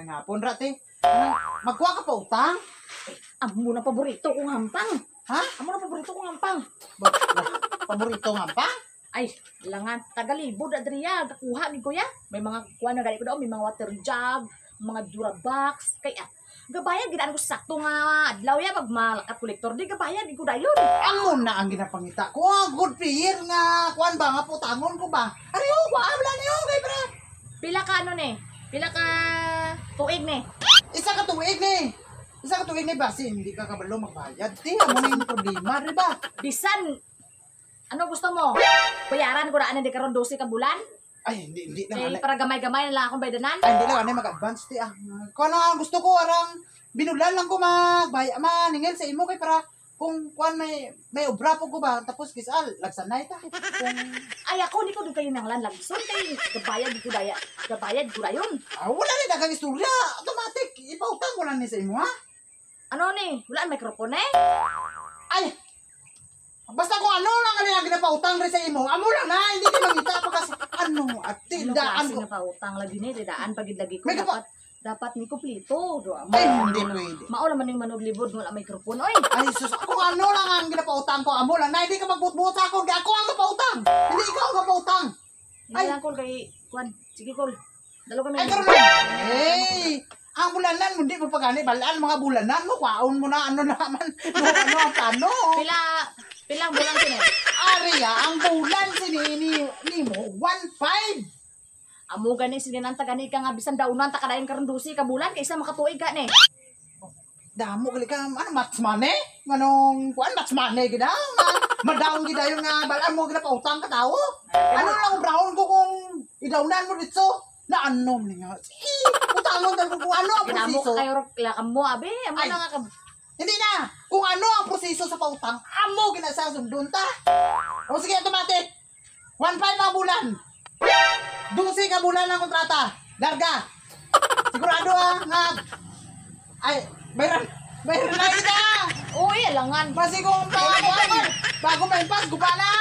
may hapon rati. Magkuha ka pa utang? Amo na paborito kong hampang. Ha? Amo na paborito kong hampang. Paborito nga pa? Ay, langan, tagalibod adriya, kakuha ni kuya. May mga kuha na gali ko daw, may mga water jug, mga Durabox. Kaya, gabayad, ginaan ko sakto nga adlaw ya, pag malakat kolektor, di gabayad, di ko dayon. Amo na ang ginapangita ko. Good player nga. Kuan ba nga putangon ko ba? Ariyo, wala niyo kay pre. Pila ka ano ni? Pila ka tuig ni? Isa ka tuig ni. Isa ka tuig ni basi hindi ka kabalo magbayad. Tingnan mo na yung problema, di ba? Bisan, ano gusto mo? Bayaran ko na di karon 12 ka bulan? Ay, hindi na Eh, para gamay-gamay na lang akong baydanan? Ay, hindi lang ano mag-advance ti ah. Kung ano gusto ko arang binulan lang ko maningil sa imo kay para kung kuan may obra po ko ba tapos kisal lagsanay ta. Kung Ay, ako di ko doon kayo nanglan lang. So, kay gabayad di ko daya. Gabayad ko dayon. wala ni dagang istorya, automatic ipautang ko lang ni sa imo ha. Ano ni? Wala ang microphone eh? Ay, basta kung ano lang ang ginapautang rin sa imo, amo lang na, hindi ka mangita pa kasi ano, at Ano tindaan klase ko. nga pa utang lagi ni? Daan pagid-lagi ko. May Dapat ni kumpleto. Ay, hindi pwede. Maula man yung manuglibod wala microphone. Oy! Ay, sus, kung ano lang ang ginapautang ko, amo lang na, hindi ka magbutbuot sa ako, ako ang kapautang. Hindi ikaw ang kapautang. Hindi lang kol kay Kwan. Sige kol. Dalo kami. Ay, karoon lang. Hey, ang bulanan, hindi mo pagani, balaan mga bulanan mo, kwaon mo na, ano naman, ano ang plano. Pilang bulan sini. Ariya, ang bulan ni mo, 1.5. Amo gani sininanta gani ka nga bisan daunan ta kadayon karon 12 ka bulan kaysa makatuig ka ni. Damo gali ka, ano, matsmane? Manong, kuan, matsmane, gina, madaong gina yung nga, balaan mo, gina pautang ka tao. Ano lang, brown ko kung idaunan mo dito, na ano, nga, utangon talaga kung ano ang Ginamo proseso. ka kayo lakam mo abi. Amo Ay. na nga ka. Hindi na, kung ano ang proseso sa pautang, amo, ginasasundun ta. O sige, automatic, 1.5 ang bulan. 12 ka bulan ng kontrata, larga. Sigurado nga, ay, bayran na kita. Uy, alangan. Basi kung bago may impas, gupa na!